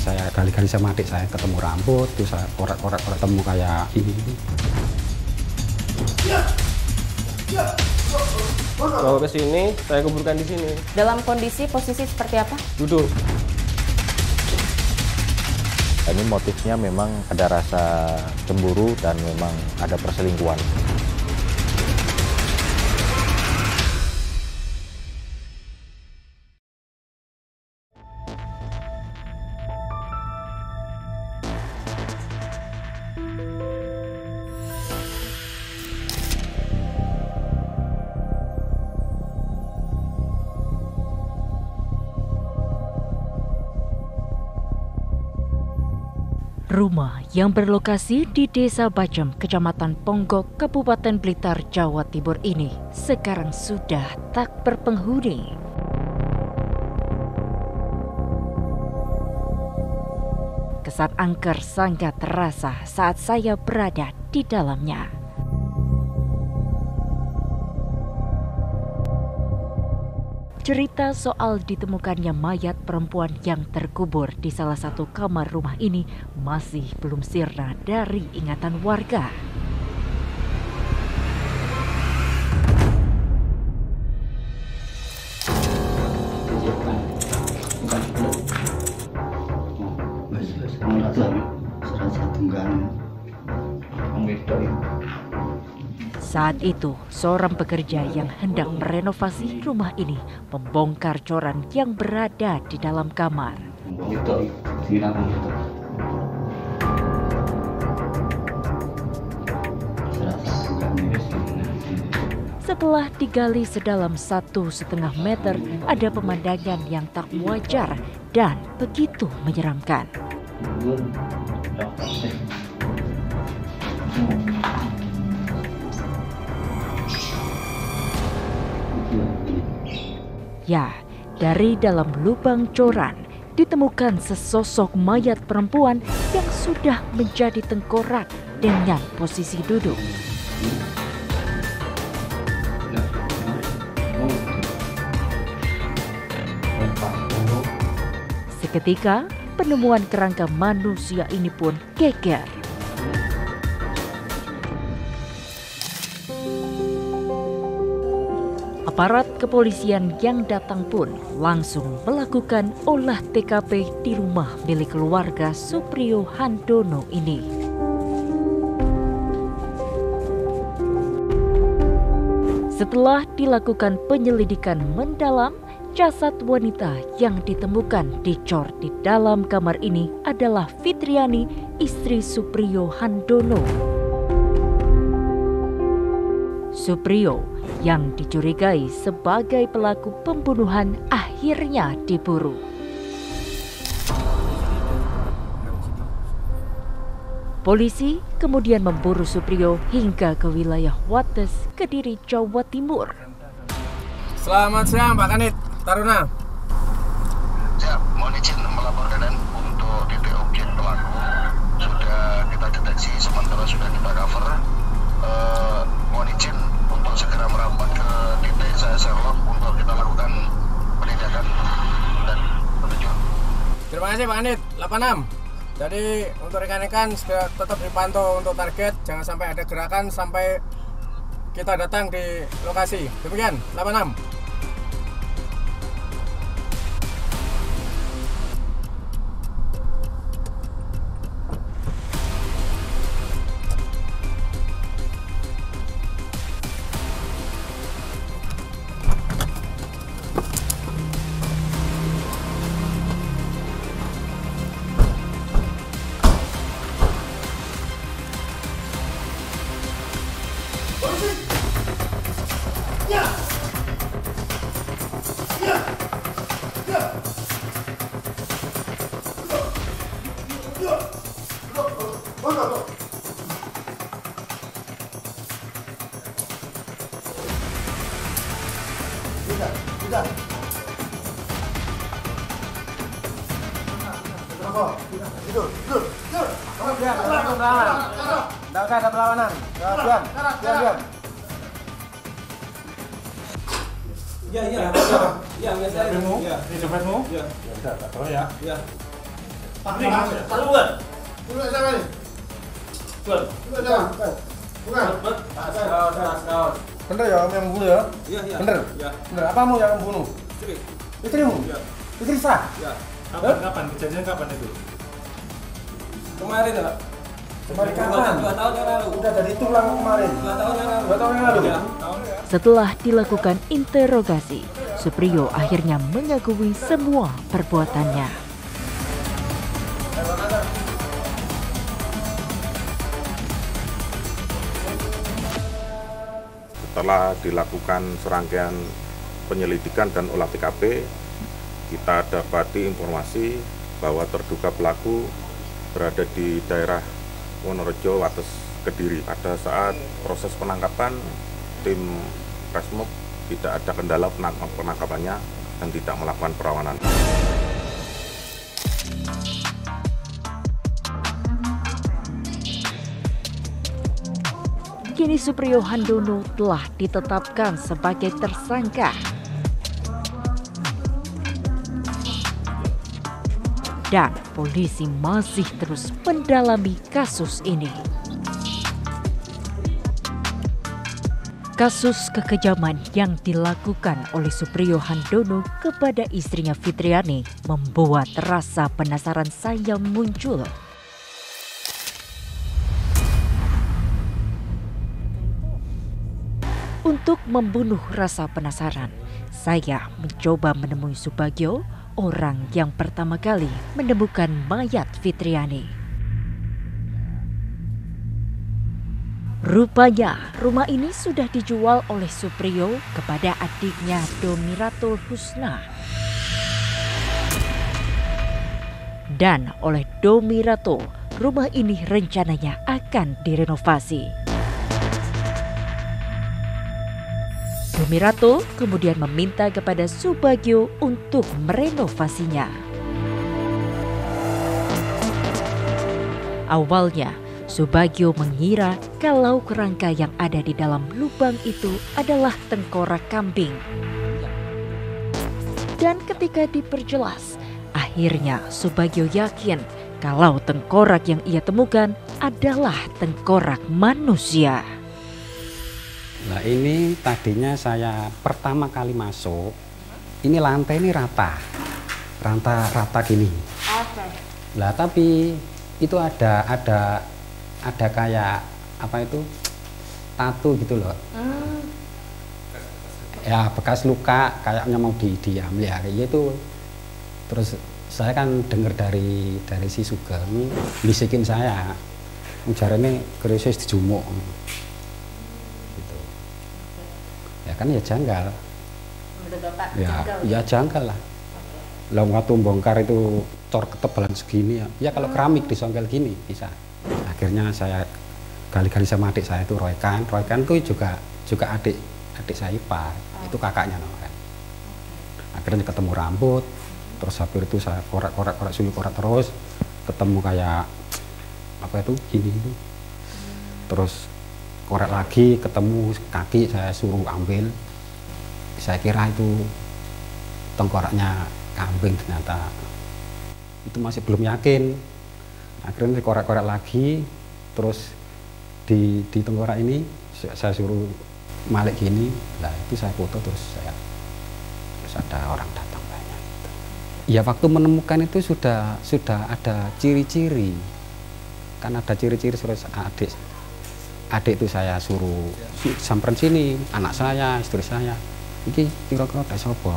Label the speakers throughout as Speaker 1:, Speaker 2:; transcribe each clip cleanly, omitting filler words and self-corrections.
Speaker 1: saya gali-gali sama adik saya, ketemu rambut, terus saya korek-korek ketemu kayak ini.
Speaker 2: Bawa ke sini, saya kuburkan di sini.
Speaker 3: Dalam kondisi posisi seperti apa?
Speaker 2: Duduk.
Speaker 4: Ini motifnya memang ada rasa cemburu dan memang ada perselingkuhan.
Speaker 5: Rumah yang berlokasi di Desa Bajem, Kecamatan Ponggok, Kabupaten Blitar, Jawa Timur ini sekarang sudah tak berpenghuni. Kesan angker sangat terasa saat saya berada di dalamnya. Cerita soal ditemukannya mayat perempuan yang terkubur di salah satu kamar rumah ini masih belum sirna dari ingatan warga. Saat itu, seorang pekerja yang hendak merenovasi rumah ini membongkar coran yang berada di dalam kamar. Setelah digali sedalam 1,5 meter, ada pemandangan yang tak wajar dan begitu menyeramkan. Ya, dari dalam lubang coran ditemukan sesosok mayat perempuan yang sudah menjadi tengkorak dengan posisi duduk. Seketika, penemuan kerangka manusia ini pun geger. Aparat kepolisian yang datang pun langsung melakukan olah TKP di rumah milik keluarga Suprio Handono ini. Setelah dilakukan penyelidikan mendalam, jasad wanita yang ditemukan dicor di dalam kamar ini adalah Fitriani, istri Suprio Handono. Suprio yang dicurigai sebagai pelaku pembunuhan akhirnya diburu. Polisi kemudian memburu Suprio hingga ke wilayah Wates, Kediri, Jawa Timur.
Speaker 2: Selamat siang Pak Kanit, Taruna.
Speaker 6: Siap, mohon izin melaporkan untuk titik objek pelaku sudah kita deteksi, sementara sudah kita cover. Mohon izin untuk segera merapat ke titik saya Sherlock untuk kita lakukan penindakan dan petunjuk.
Speaker 2: Terima kasih Pak Kanit, 86. Jadi untuk rekan-rekan sudah tetap dipantau untuk target, jangan sampai ada gerakan sampai kita datang di lokasi. Demikian, 86. Tidak usah ada perlawanan. Diam. Iya. Ini dompetmu? Iya. Tak tahu ya. Iya. Bener ya kamu yang membunuh ya?
Speaker 7: Iya.
Speaker 2: Bener?
Speaker 7: Iya.
Speaker 2: Bener, apamu yang membunuh?
Speaker 7: Istri.
Speaker 2: Istrimu?
Speaker 7: Iya.
Speaker 2: Istri sah?
Speaker 7: Iya. Kapan? Kejadian kapan itu? Kemarin ya.
Speaker 2: Kemarin kapan?
Speaker 7: 2 tahun yang lalu.
Speaker 2: Udah dari tulang kemarin?
Speaker 7: 2 tahun yang lalu.
Speaker 2: 2 tahun yang lalu?
Speaker 7: Iya.
Speaker 5: Setelah dilakukan interogasi, Supriyo akhirnya mengakui semua perbuatannya.
Speaker 8: Setelah dilakukan serangkaian penyelidikan dan olah TKP, kita dapati informasi bahwa terduga pelaku berada di daerah Wonorejo, Wates, Kediri. Pada saat proses penangkapan, tim Resmob tidak ada kendala penangkapannya dan tidak melakukan perlawanan.
Speaker 5: Kini Supriyo Handono telah ditetapkan sebagai tersangka. Dan polisi masih terus mendalami kasus ini. Kasus kekejaman yang dilakukan oleh Supriyo Handono kepada istrinya Fitriani membuat rasa penasaran saya muncul. Untuk membunuh rasa penasaran, saya mencoba menemui Subagio, orang yang pertama kali menemukan mayat Fitriani. Rupanya rumah ini sudah dijual oleh Supriyo kepada adiknya Domiratul Husna. Dan oleh Domiratul, rumah ini rencananya akan direnovasi. Domiratul kemudian meminta kepada Subagio untuk merenovasinya. Awalnya, Subagio mengira kalau kerangka yang ada di dalam lubang itu adalah tengkorak kambing. Dan ketika diperjelas, akhirnya Subagio yakin kalau tengkorak yang ia temukan adalah tengkorak manusia.
Speaker 1: Nah ini tadinya saya pertama kali masuk, ini lantai ini rata gini. Lah tapi itu ada kayak apa itu tatu gitu loh. Ya bekas luka kayaknya mau diambil ya kayak gitu. Terus saya kan dengar dari si Sugeng bisikin saya, ujarane krisis dijumuk. Ya kan ya janggal.
Speaker 3: Menurut Bapak
Speaker 1: Ya janggal lah. Lah waktu bongkar itu cor ketebalan segini ya kalau keramik disongkel gini bisa. Akhirnya saya gali-gali sama adik saya itu Roykan itu juga adik saya ipar, itu kakaknya kan. Akhirnya ketemu rambut, terus habis itu saya korek suyu korek terus ketemu kayak apa itu gini itu. Terus korek lagi ketemu kaki, saya suruh ambil, saya kira itu tengkoraknya kambing, ternyata itu masih belum yakin. Akhirnya korek-korek lagi, terus di tengkorak ini saya suruh malik gini, lah itu saya foto terus ada orang datang banyak. Ya waktu menemukan itu sudah ada ciri-ciri, kan ada ciri-ciri terus adik itu saya suruh samperin sini, anak saya, istri saya. Iki kira-kira ada sapa?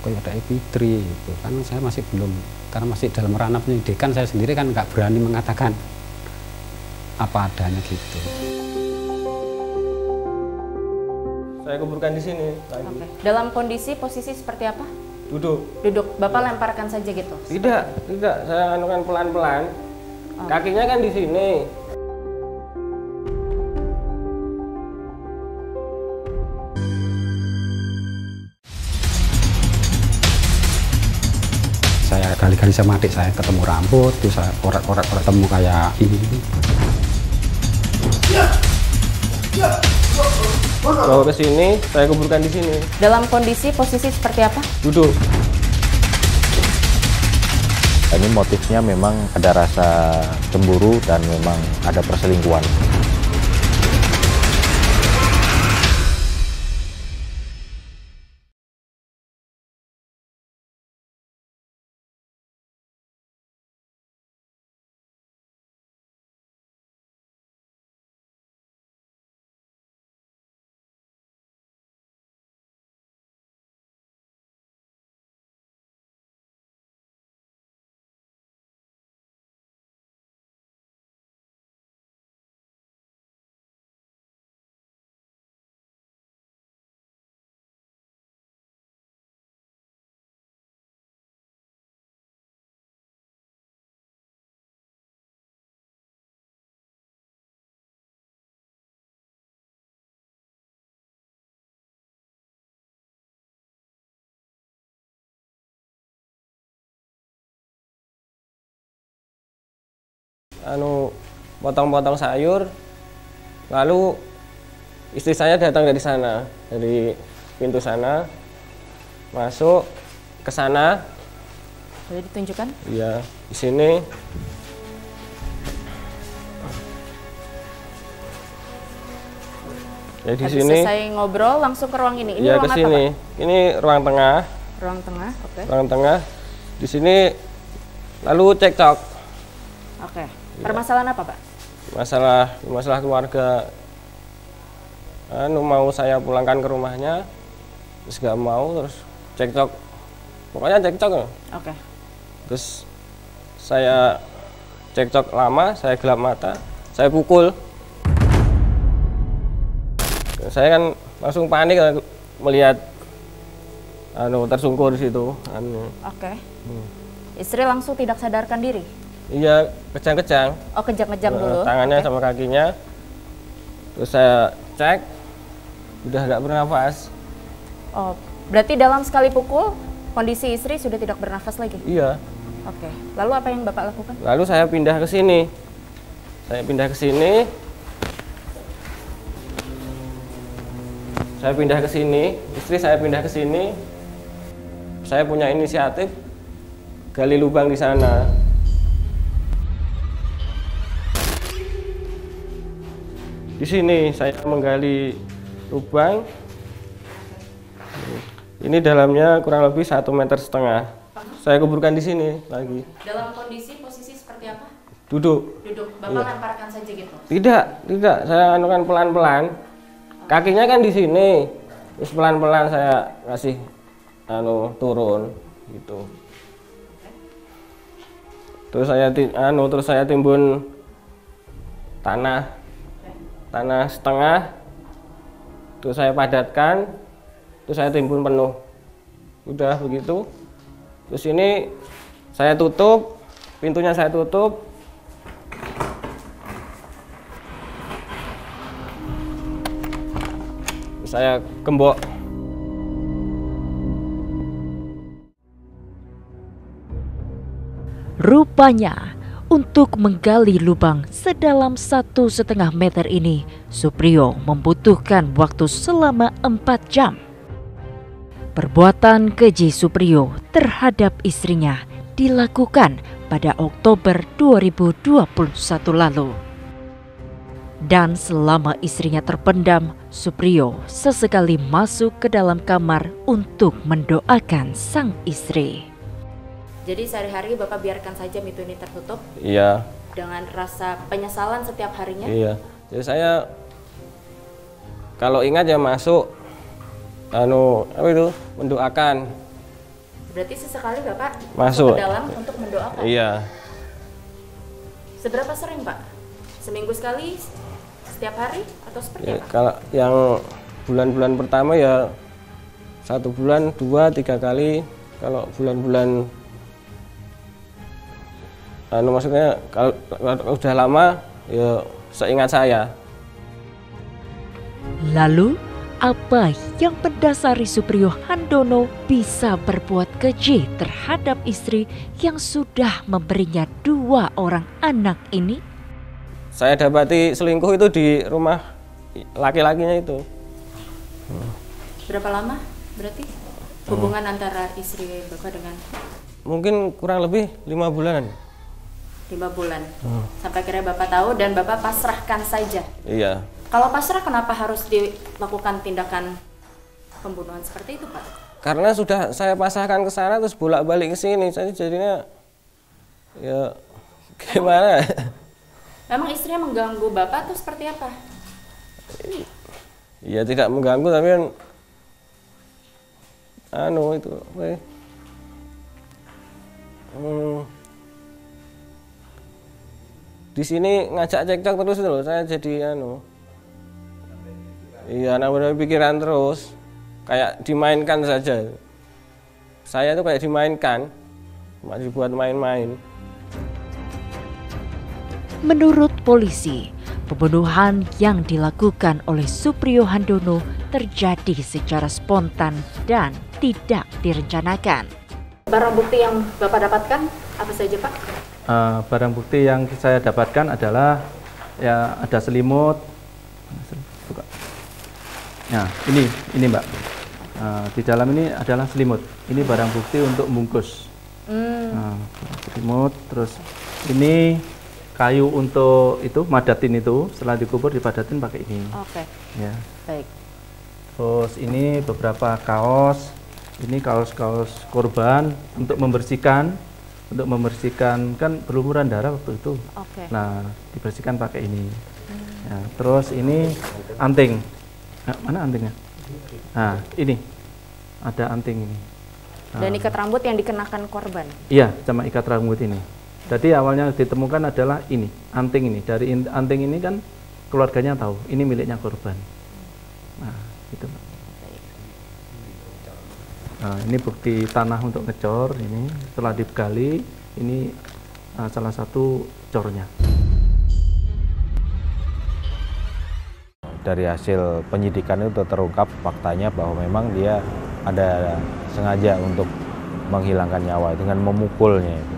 Speaker 1: Kayak ada Fitri gitu. Kan saya masih belum, karena masih dalam ranah penyidikan, saya sendiri kan nggak berani mengatakan apa adanya gitu.
Speaker 7: Saya kuburkan di sini lagi.
Speaker 3: Oke. Dalam kondisi posisi seperti apa?
Speaker 7: Duduk.
Speaker 3: Bapak lemparkan saja gitu?
Speaker 7: Tidak. Saya anukan pelan-pelan. Kakinya kan di sini.
Speaker 1: Saya kali-kali sama adik saya ketemu rambut, terus saya korek-korek ketemu kayak ini.
Speaker 7: Bawa ke sini, saya kuburkan di sini.
Speaker 3: Dalam kondisi posisi seperti apa?
Speaker 7: Duduk.
Speaker 4: Ini motifnya memang ada rasa cemburu dan memang ada perselingkuhan.
Speaker 9: Potong-potong sayur, lalu istri saya datang dari sana, dari pintu sana, masuk ke sana.
Speaker 3: Boleh ditunjukkan?
Speaker 9: Iya, di sini. Ya di sini.
Speaker 3: Selesai ngobrol langsung ke ruang ini. Ini
Speaker 9: ya,
Speaker 3: ruang
Speaker 9: ke sini.
Speaker 3: apa, Pak?
Speaker 9: Ini ruang tengah.
Speaker 3: Ruang tengah, oke.
Speaker 9: Ruang tengah. Di sini lalu cekcok.
Speaker 3: Oke. Permasalahan apa, Pak?
Speaker 9: Masalah keluarga. Mau saya pulangkan ke rumahnya, terus gak mau, terus cekcok. Pokoknya cekcok.
Speaker 3: Oke.
Speaker 9: Terus saya cekcok lama, saya gelap mata, saya pukul. Saya kan langsung panik melihat tersungkur di situ.
Speaker 3: Oke. Istri langsung tidak sadarkan diri?
Speaker 9: Iya, kejang-kejang.
Speaker 3: Oh, kejang-kejang dulu.
Speaker 9: Tangannya sama kakinya. Terus saya cek, udah nggak bernafas.
Speaker 3: Oh, berarti dalam sekali pukul, kondisi istri sudah tidak bernafas lagi?
Speaker 9: Iya.
Speaker 3: Oke. Lalu apa yang Bapak lakukan?
Speaker 9: Lalu saya pindah ke sini. Saya pindah ke sini. Istri saya pindah ke sini. Saya punya inisiatif gali lubang di sana. Di sini saya menggali lubang. Ini dalamnya kurang lebih 1,5 meter. Saya kuburkan di sini lagi.
Speaker 3: Dalam kondisi posisi seperti apa?
Speaker 9: Duduk.
Speaker 3: Bapak lemparkan saja gitu?
Speaker 9: Tidak. Saya anukan pelan-pelan. Kakinya kan di sini. Terus pelan-pelan saya kasih turun gitu. Terus saya timbun tanah setengah, terus saya padatkan, terus saya timbun penuh. Udah begitu. Terus ini saya tutup, pintunya saya tutup. Saya gembok.
Speaker 5: Rupanya, untuk menggali lubang sedalam 1,5 meter ini, Suprio membutuhkan waktu selama 4 jam. Perbuatan keji Suprio terhadap istrinya dilakukan pada Oktober 2021 lalu. Dan selama istrinya terpendam, Suprio sesekali masuk ke dalam kamar untuk mendoakan sang istri.
Speaker 3: Jadi sehari-hari Bapak biarkan saja pintu ini tertutup?
Speaker 9: Iya.
Speaker 3: Dengan rasa penyesalan setiap harinya?
Speaker 9: Iya. Jadi saya kalau ingat ya masuk mendoakan.
Speaker 3: Berarti sesekali Bapak
Speaker 9: masuk
Speaker 3: ke dalam untuk mendoakan?
Speaker 9: Iya.
Speaker 3: Seberapa sering, Pak? Seminggu sekali? Setiap hari? Atau seperti apa?
Speaker 9: Kalau yang bulan-bulan pertama ya 1 bulan 2-3 kali. Kalau bulan-bulan maksudnya kalau udah lama ya seingat saya.
Speaker 5: Lalu apa yang mendasari Suprio Handono bisa berbuat keji terhadap istri yang sudah memberinya 2 orang anak ini?
Speaker 9: Saya dapati selingkuh itu di rumah laki-lakinya itu.
Speaker 3: Berapa lama berarti hubungan antara istri Bapak dengan?
Speaker 9: mungkin kurang lebih 5 bulanan.
Speaker 3: 5 bulan. Sampai akhirnya Bapak tahu dan Bapak pasrahkan saja.
Speaker 9: Iya.
Speaker 3: Kalau pasrah kenapa harus dilakukan tindakan pembunuhan seperti itu, Pak?
Speaker 9: Karena sudah saya pasrahkan ke sana terus bolak-balik ke sini, saya jadinya ya gimana?
Speaker 3: Memang istrinya mengganggu Bapak atau seperti apa?
Speaker 9: Ya tidak mengganggu tapi kan itu di sini ngajak cekcok terus loh, saya jadi iya namanya pikiran terus kayak dimainkan saja. Saya tuh kayak dimainkan, cuma dibuat main-main.
Speaker 5: Menurut polisi, pembunuhan yang dilakukan oleh Supriyo Handono terjadi secara spontan dan tidak direncanakan.
Speaker 3: Barang bukti yang Bapak dapatkan apa saja, Pak?
Speaker 10: Barang bukti yang saya dapatkan adalah ya ada selimut. Nah, ini Mbak. Di dalam ini adalah selimut. Ini barang bukti untuk membungkus. Selimut, terus ini kayu untuk itu madatin itu, setelah dikubur dipadatin pakai ini.
Speaker 3: Oke.
Speaker 10: Ya.
Speaker 3: Baik.
Speaker 10: Terus ini beberapa kaos. Ini kaos-kaos korban untuk membersihkan kan berlumuran darah waktu itu.
Speaker 3: Oke.
Speaker 10: Nah, dibersihkan pakai ini. Ya, terus ini anting. Nah, mana antingnya? Nah, ini ada anting ini.
Speaker 3: Dan ikat rambut yang dikenakan korban.
Speaker 10: Iya, sama ikat rambut ini. Jadi awalnya ditemukan adalah ini, anting ini. Dari anting ini kan keluarganya tahu, ini miliknya korban. Nah, itu. Nah, ini bukti tanah untuk ngecor ini. Setelah digali, ini salah satu cornya.
Speaker 4: Dari hasil penyidikan itu terungkap faktanya bahwa memang dia ada sengaja untuk menghilangkan nyawa dengan memukulnya itu.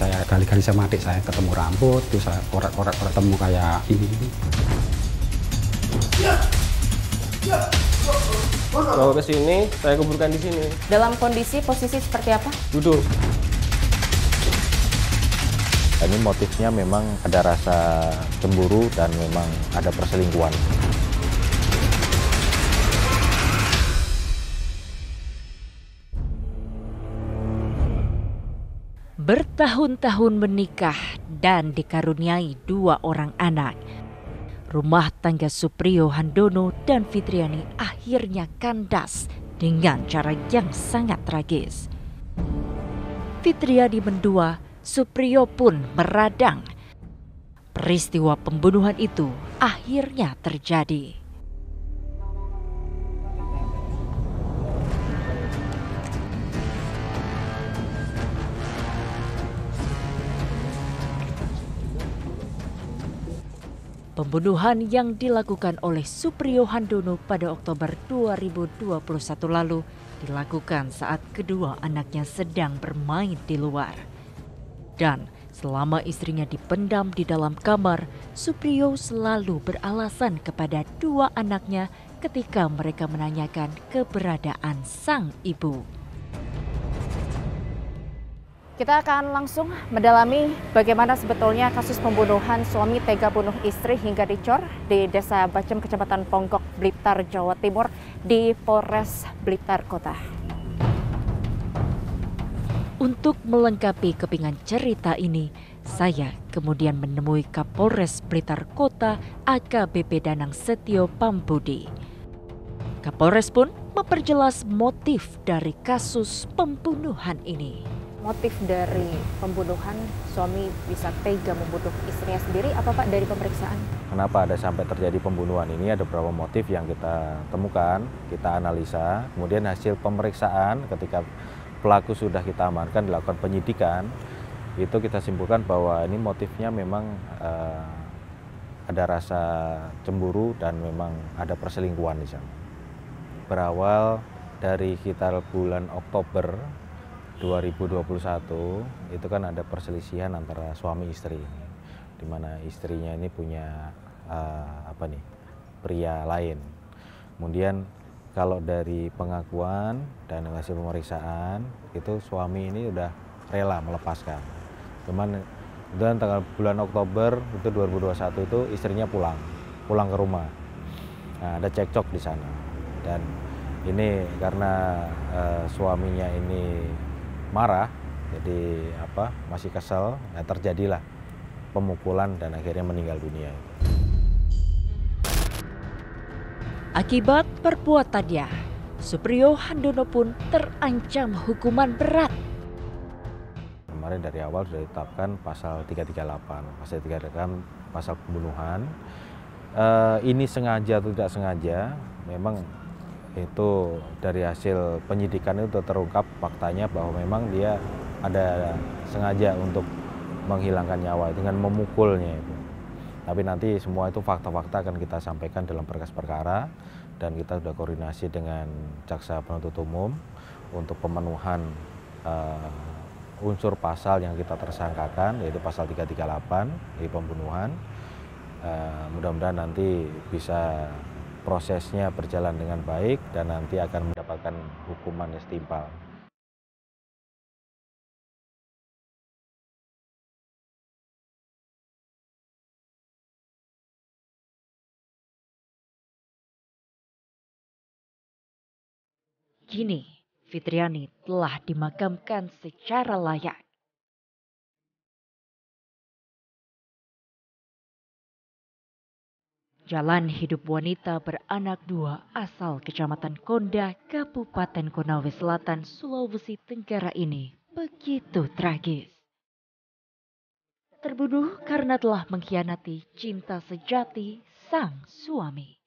Speaker 1: Saya kali-kali sama adik saya ketemu rambut, terus saya korek-korek ketemu kayak ini.
Speaker 9: Bawa ke sini, saya kuburkan di sini.
Speaker 3: Dalam kondisi posisi seperti apa?
Speaker 9: Duduk.
Speaker 4: Ini motifnya memang ada rasa cemburu dan memang ada perselingkuhan.
Speaker 5: Bertahun-tahun menikah dan dikaruniai 2 orang anak, rumah tangga Supriyo Handono dan Fitriani akhirnya kandas dengan cara yang sangat tragis. Fitriani mendua, Supriyo pun meradang. Peristiwa pembunuhan itu akhirnya terjadi. Pembunuhan yang dilakukan oleh Supriyo Handono pada Oktober 2021 lalu dilakukan saat kedua anaknya sedang bermain di luar. Dan selama istrinya dipendam di dalam kamar, Supriyo selalu beralasan kepada 2 anaknya ketika mereka menanyakan keberadaan sang ibu.
Speaker 3: Kita akan langsung mendalami bagaimana sebetulnya kasus pembunuhan suami tega bunuh istri hingga dicor di Desa Bacem, Kecamatan Ponggok, Blitar, Jawa Timur di Polres Blitar Kota.
Speaker 5: Untuk melengkapi kepingan cerita ini, saya kemudian menemui Kapolres Blitar Kota AKBP Danang Setio Pambudi. Kapolres pun memperjelas motif dari kasus pembunuhan ini.
Speaker 3: Motif dari pembunuhan suami bisa tega membunuh istrinya sendiri apa Pak dari pemeriksaan?
Speaker 4: Kenapa ada sampai terjadi pembunuhan ini? Ada beberapa motif yang kita temukan, kita analisa, kemudian hasil pemeriksaan ketika pelaku sudah kita amankan, dilakukan penyidikan, itu kita simpulkan bahwa ini motifnya memang ada rasa cemburu dan memang ada perselingkuhan di sana. Berawal dari sekitar bulan Oktober 2021 itu kan ada perselisihan antara suami istri. di mana istrinya ini punya pria lain. Kemudian kalau dari pengakuan dan hasil pemeriksaan itu suami ini udah rela melepaskan. Cuman dan bulan Oktober itu 2021 itu istrinya pulang ke rumah. Nah, ada cekcok di sana. Dan ini karena suaminya ini marah, jadi masih kesel, nah terjadilah pemukulan dan akhirnya meninggal dunia.
Speaker 5: Akibat perbuatannya, Supriyo Handono pun terancam hukuman berat.
Speaker 4: Kemarin dari awal sudah ditetapkan pasal 338, pasal pembunuhan. Ini sengaja atau tidak sengaja, memang itu dari hasil penyidikan itu terungkap faktanya bahwa memang dia ada sengaja untuk menghilangkan nyawa dengan memukulnya itu. Tapi nanti semua itu fakta-fakta akan kita sampaikan dalam berkas perkara, dan kita sudah koordinasi dengan jaksa penuntut umum untuk pemenuhan unsur pasal yang kita tersangkakan, yaitu pasal 338 di pembunuhan. Mudah-mudahan nanti bisa prosesnya berjalan dengan baik dan nanti akan mendapatkan hukuman yang setimpal.
Speaker 5: Kini, Fitriani telah dimakamkan secara layak. Jalan hidup wanita beranak dua asal Kecamatan Konda, Kabupaten Konawe Selatan, Sulawesi Tenggara ini begitu tragis. Terbunuh karena telah mengkhianati cinta sejati sang suami.